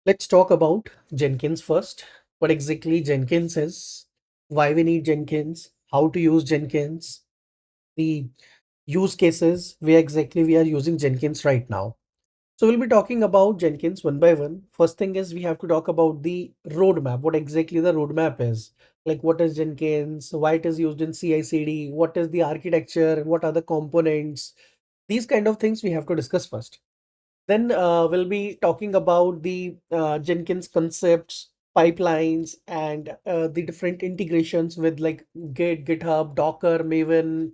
Let's talk about Jenkins first. What exactly Jenkins is, why we need Jenkins, how to use Jenkins, the use cases where exactly we are using Jenkins right now. So we'll be talking about Jenkins one by one. First thing is we have to talk about the roadmap, what exactly the roadmap is. Like what is Jenkins, why it is used in CI/CD, what is the architecture, what are the components. These kind of things we have to discuss first. Then we'll be talking about the Jenkins concepts, pipelines, and the different integrations with like Git, GitHub, Docker, Maven.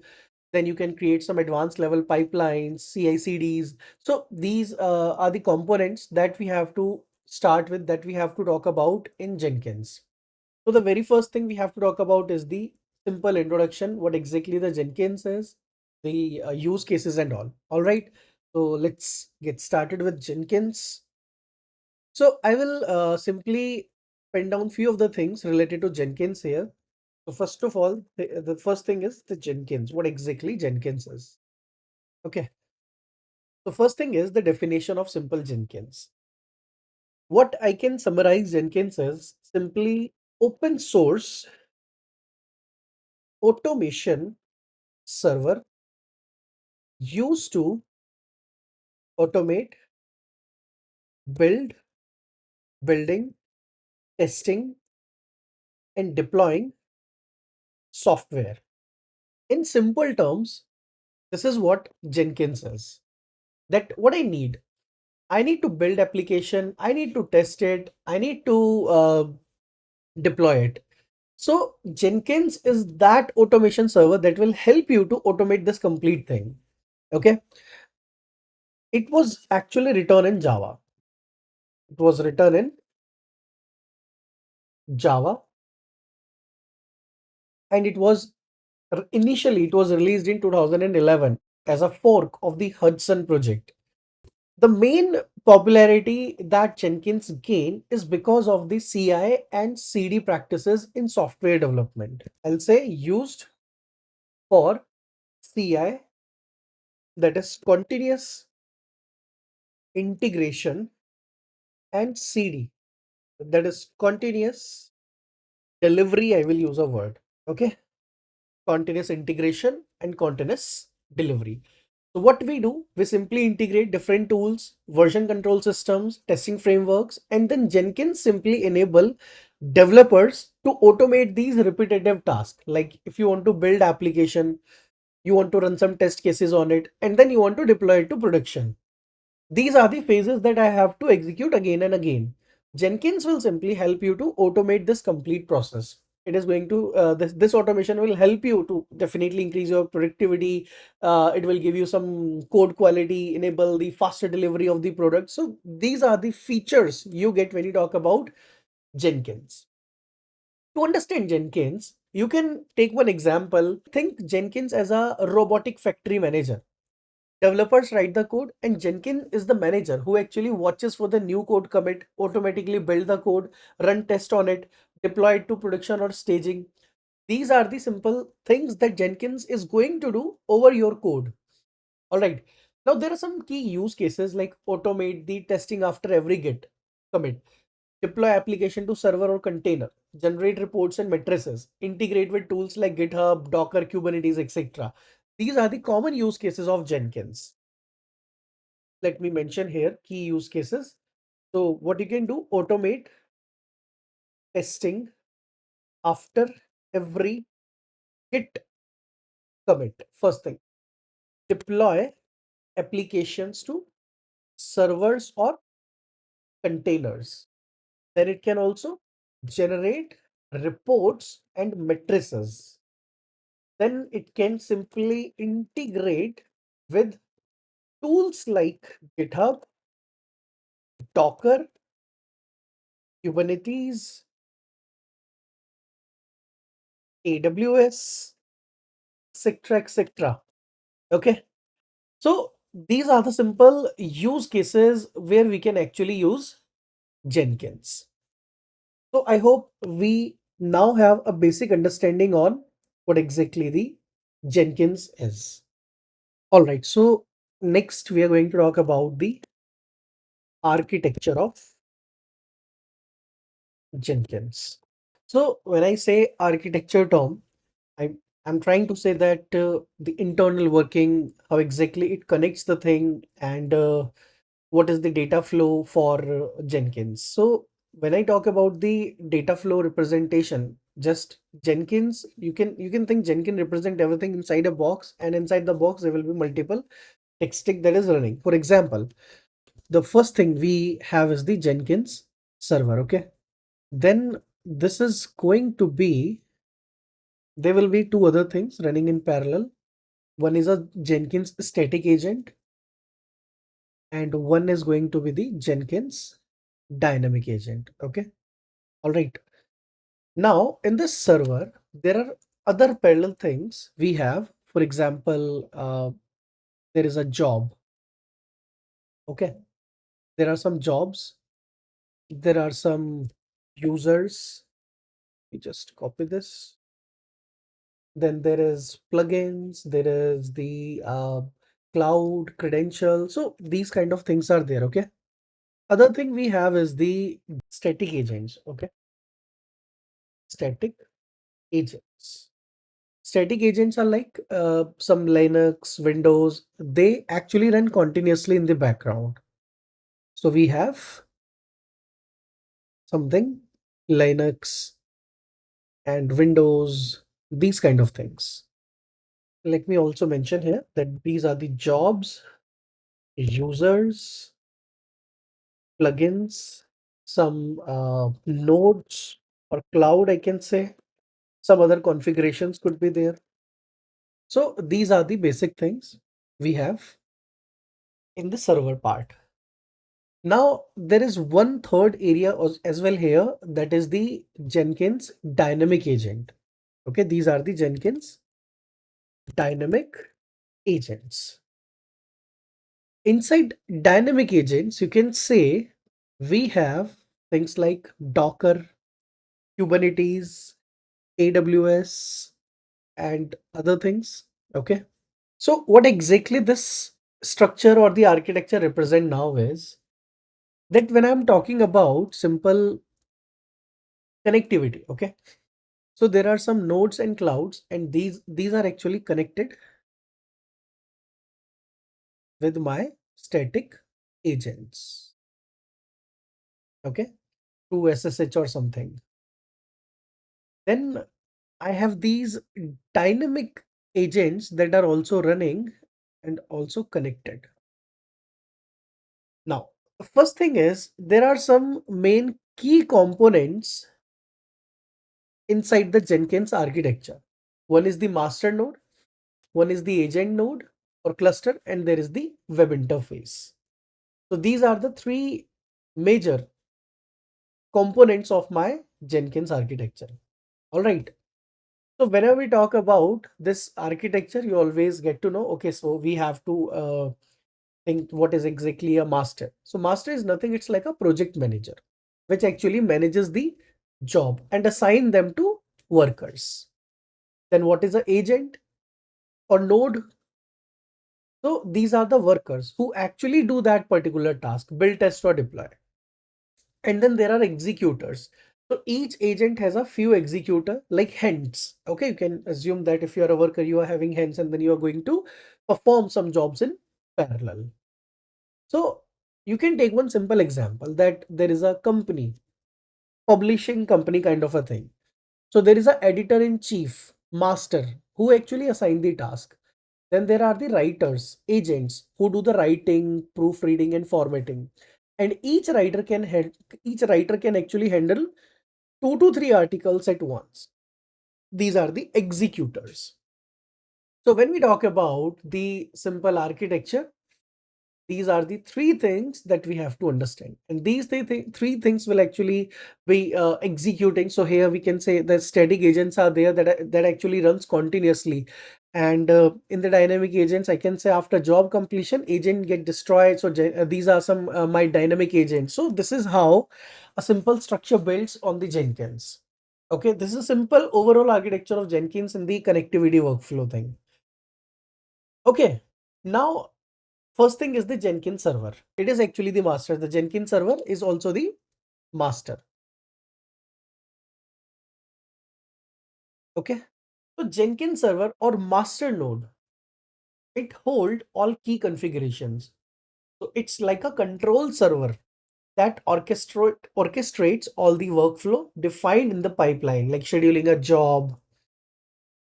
Then you can create some advanced level pipelines, CI/CDs. So these are the components that we have to start with, that we have to talk about in Jenkins. So the very first thing we have to talk about is the simple introduction, what exactly the Jenkins is, the use cases and all. All right. So let's get started with Jenkins. So I will simply pen down few of the things related to Jenkins here. So first of all, the first thing is the Jenkins. What exactly Jenkins is? Okay. So first thing is the definition of simple Jenkins. What I can summarize Jenkins is simply open source automation server used to automate build, building, testing, and deploying software. In simple terms, this is what Jenkins is. That what I need to build application, I need to test it, I need to deploy it. So Jenkins is that automation server that will help you to automate this complete thing. Okay. It was actually written in Java. It was written in Java, and initially it was released in 2011 as a fork of the Hudson project. The main popularity that Jenkins gained is because of the CI and CD practices in software development. I'll say used for CI, that is continuous integration, and CD, that is continuous delivery. I will use a word. Okay. Continuous integration and continuous delivery. So what we do, we simply integrate different tools, version control systems, testing frameworks, and then Jenkins simply enable developers to automate these repetitive tasks. Like if you want to build application, you want to run some test cases on it, and then you want to deploy it to production. These are the phases that I have to execute again and again. Jenkins will simply help you to automate this complete process. It is going to this automation will help you to definitely increase your productivity. It will give you some code quality, enable the faster delivery of the product. So these are the features you get when you talk about Jenkins. To understand Jenkins, you can take one example. Think Jenkins as a robotic factory manager. Developers write the code, and Jenkins is the manager who actually watches for the new code commit, automatically build the code, run test on it, deploy it to production or staging. These are the simple things that Jenkins is going to do over your code. All right. Now there are some key use cases like automate the testing after every Git commit, deploy application to server or container, generate reports and matrices, integrate with tools like GitHub, Docker, Kubernetes, etc. These are the common use cases of Jenkins. Let me mention here key use cases. So what you can do, automate testing after every Git commit. First thing, deploy applications to servers or containers. Then it can also generate reports and matrices. Then it can simply integrate with tools like GitHub, Docker, Kubernetes, AWS, etc. etc. Okay. So these are the simple use cases where we can actually use Jenkins. So I hope we now have a basic understanding on what exactly the Jenkins is. All right. So next we are going to talk about the architecture of Jenkins. So when I say architecture term, I I'm trying to say that the internal working, how exactly it connects the thing, and what is the data flow for Jenkins. So when I talk about the data flow representation, just Jenkins, you can think Jenkins represent everything inside a box, and inside the box there will be multiple tech stack that is running. For example, the first thing we have is the Jenkins server. Okay, then this is going to be, there will be two other things running in parallel. One is a Jenkins static agent, and one is going to be the Jenkins dynamic agent. Okay. All right. Now, in this server, there are other parallel things we have. For example, there is a job. Okay. There are some jobs. There are some users. We just copy this. Then there is plugins. There is the cloud credential. So these kind of things are there. Okay. Other thing we have is the static agents. Okay. Static agents. Static agents are like some Linux, Windows, they actually run continuously in the background. So we have something Linux and Windows, these kind of things. Let me also mention here that these are the jobs, users, plugins, some nodes or cloud, I can say. Some other configurations could be there. So these are the basic things we have in the server part. Now, there is one third area as well here, that is the Jenkins dynamic agent. Okay, these are the Jenkins dynamic agents. Inside dynamic agents, you can say we have things like Docker, Kubernetes, AWS, and other things. Okay, so what exactly this structure or the architecture represent now is that when I'm talking about simple connectivity, okay, so there are some nodes and clouds, and these are actually connected with my static agents, okay, to SSH or something. Then I have these dynamic agents that are also running and also connected. Now, the first thing is there are some main key components inside the Jenkins architecture. One is the master node, one is the agent node or cluster, and there is the web interface. So these are the three major components of my Jenkins architecture. All right. So whenever we talk about this architecture, you always get to know, okay, so we have to think what is exactly a master. So master is nothing, it's like a project manager, which actually manages the job and assign them to workers. Then what is an agent or node? So these are the workers who actually do that particular task, build, test, or deploy. And then there are executors. So each agent has a few executor like hands. Okay, you can assume that if you are a worker, you are having hands, and then you are going to perform some jobs in parallel. So you can take one simple example that there is a company, publishing company kind of a thing. So there is a editor in chief, master, who actually assign the task. Then there are the writers, agents, who do the writing, proofreading, and formatting. And each writer can actually handle 2 to 3 articles at once. These are the executors. So when we talk about the simple architecture, these are the three things that we have to understand, and these three things will actually be executing. So here we can say that static agents are there that actually runs continuously, and in the dynamic agents, I can say after job completion, agent get destroyed. So these are some my dynamic agents. So this is how a simple structure builds on the Jenkins. Okay, this is a simple overall architecture of Jenkins and the connectivity workflow thing. Okay, now first thing is the Jenkins server. It is actually the master. The Jenkins server is also the master. Okay. So Jenkins server or master node, it hold all key configurations. So it's like a control server that orchestrates all the workflow defined in the pipeline, like scheduling a job,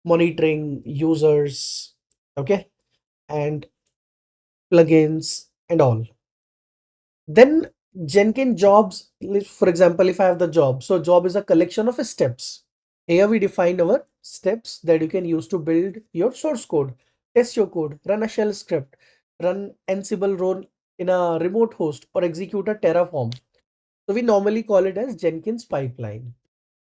monitoring users, okay, and plugins and all. Then Jenkins jobs, for example, if I have the job, so job is a collection of steps. Here we define our steps that you can use to build your source code, test your code, run a shell script, run Ansible run in a remote host, or execute a Terraform. So we normally call it as Jenkins pipeline.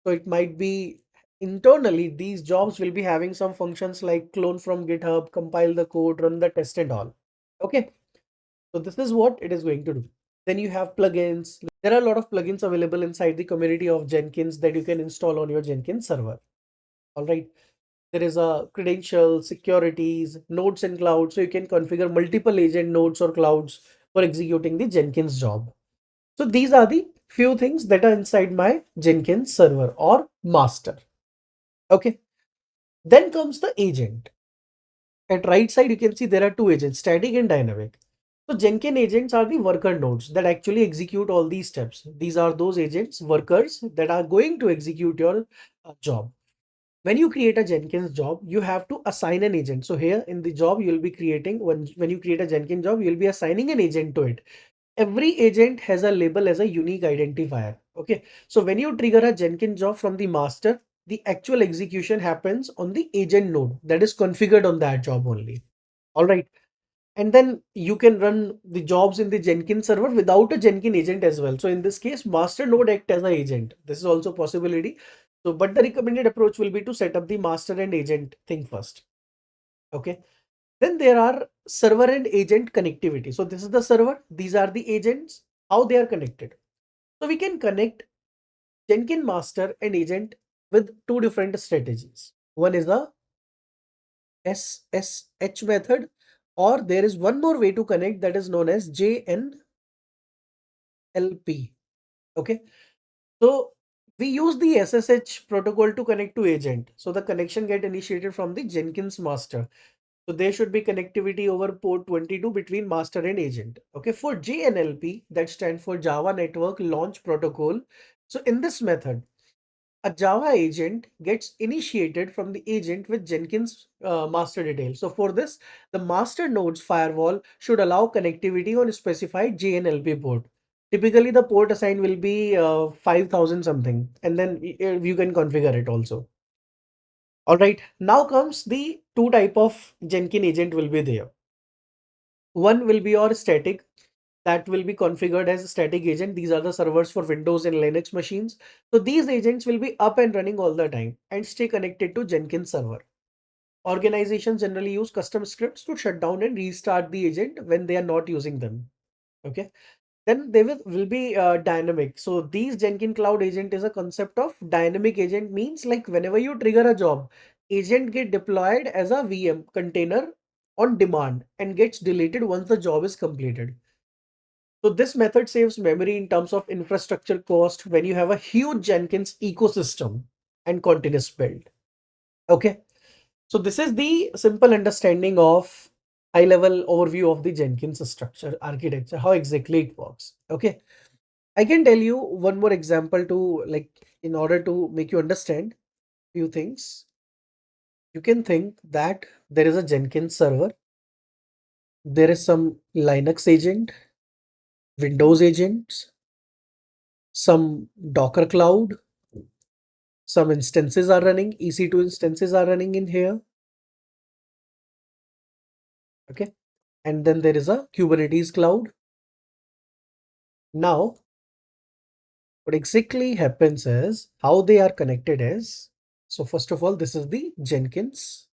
So it might be internally, these jobs will be having some functions like clone from GitHub, compile the code, run the test and all. Okay. So this is what it is going to do. Then you have plugins. There are a lot of plugins available inside the community of Jenkins that you can install on your Jenkins server. All right. There is a credentials, securities, nodes and clouds. So you can configure multiple agent nodes or clouds for executing the Jenkins job. So these are the few things that are inside my Jenkins server or master. Okay. Then comes the agent. At right side, you can see there are two agents, static and dynamic. So Jenkins agents are the worker nodes that actually execute all these steps. These are those agents, workers that are going to execute your job. When you create a Jenkins job, you have to assign an agent. So here in the job, you'll be creating, when you create a Jenkins job, you'll be assigning an agent to it. Every agent has a label as a unique identifier. Okay. So when you trigger a Jenkins job from the master, the actual execution happens on the agent node that is configured on that job only. All right. And then you can run the jobs in the Jenkins server without a Jenkins agent as well. So in this case, master node act as an agent. This is also a possibility. So, but the recommended approach will be to set up the master and agent thing first. Okay. Then there are server and agent connectivity. So this is the server. These are the agents, how they are connected. So we can connect Jenkins master and agent with two different strategies. One is the SSH method, or there is one more way to connect that is known as JNLP. Okay. So we use the SSH protocol to connect to agent. So the connection get initiated from the Jenkins master. So there should be connectivity over port 22 between master and agent. Okay, for JNLP, that stands for Java Network Launch Protocol. So in this method, a Java agent gets initiated from the agent with Jenkins master detail. So for this, the master node's firewall should allow connectivity on a specified JNLP port. Typically, the port assigned will be 5000 something, and then you can configure it also. All right, now comes the two type of Jenkins agent will be there. One will be your static, that will be configured as a static agent. These are the servers for Windows and Linux machines. So these agents will be up and running all the time and stay connected to Jenkins server. Organizations generally use custom scripts to shut down and restart the agent when they are not using them. Okay. Then they will be dynamic. So these Jenkins Cloud agent is a concept of dynamic agent, means like whenever you trigger a job, agent get deployed as a VM container on demand and gets deleted once the job is completed. So this method saves memory in terms of infrastructure cost when you have a huge Jenkins ecosystem and continuous build. Okay. So this is the simple understanding of high level overview of the Jenkins structure architecture, how exactly it works. Okay. I can tell you one more example to, like, in order to make you understand few things. You can think that there is a Jenkins server, there is some Linux agent, Windows agents, some Docker cloud, some instances are running, EC2 instances are running in here. Okay. And then there is a Kubernetes cloud. Now, what exactly happens is how they are connected is, so first of all, this is the Jenkins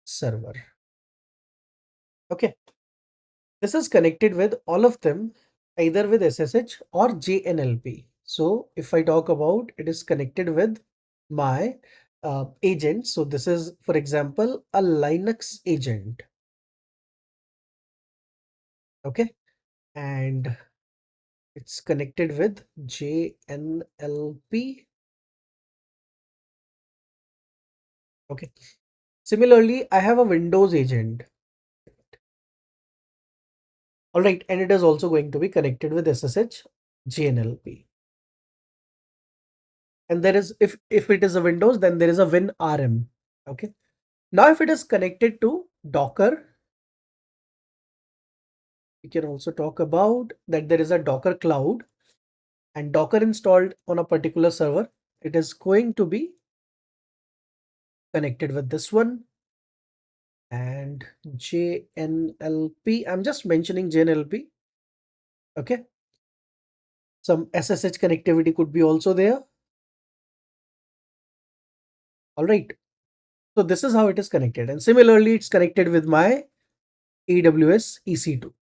server. Okay. This is connected with all of them either with SSH or JNLP. So if I talk about, it is connected with my agent. So this is, for example, a Linux agent. Okay. And it's connected with JNLP. Okay. Similarly, I have a Windows agent. All right, and it is also going to be connected with SSH JNLP. And there is, if it is a Windows, then there is a WinRM. Okay. Now, if it is connected to Docker, we can also talk about that there is a Docker cloud and Docker installed on a particular server. It is going to be connected with this one and JNLP. I'm just mentioning JNLP. Okay. Some SSH connectivity could be also there. All right. So this is how it is connected. And similarly, it's connected with my AWS EC2.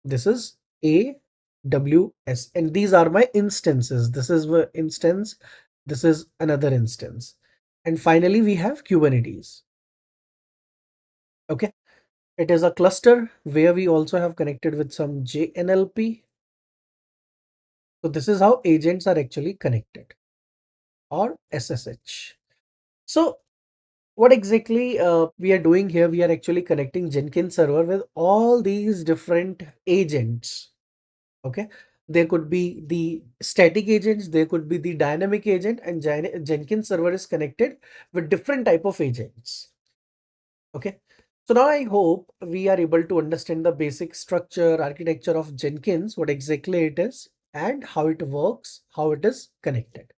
This is AWS. And these are my instances. This is the instance. This is another instance. And finally, we have Kubernetes. Okay. It is a cluster where we also have connected with some JNLP. So this is how agents are actually connected, or SSH. So what exactly we are doing here? We are actually connecting Jenkins server with all these different agents. Okay. There could be the static agents, there could be the dynamic agent, and Jenkins server is connected with different type of agents. Okay. So now I hope we are able to understand the basic structure, architecture of Jenkins, what exactly it is, and how it works, how it is connected.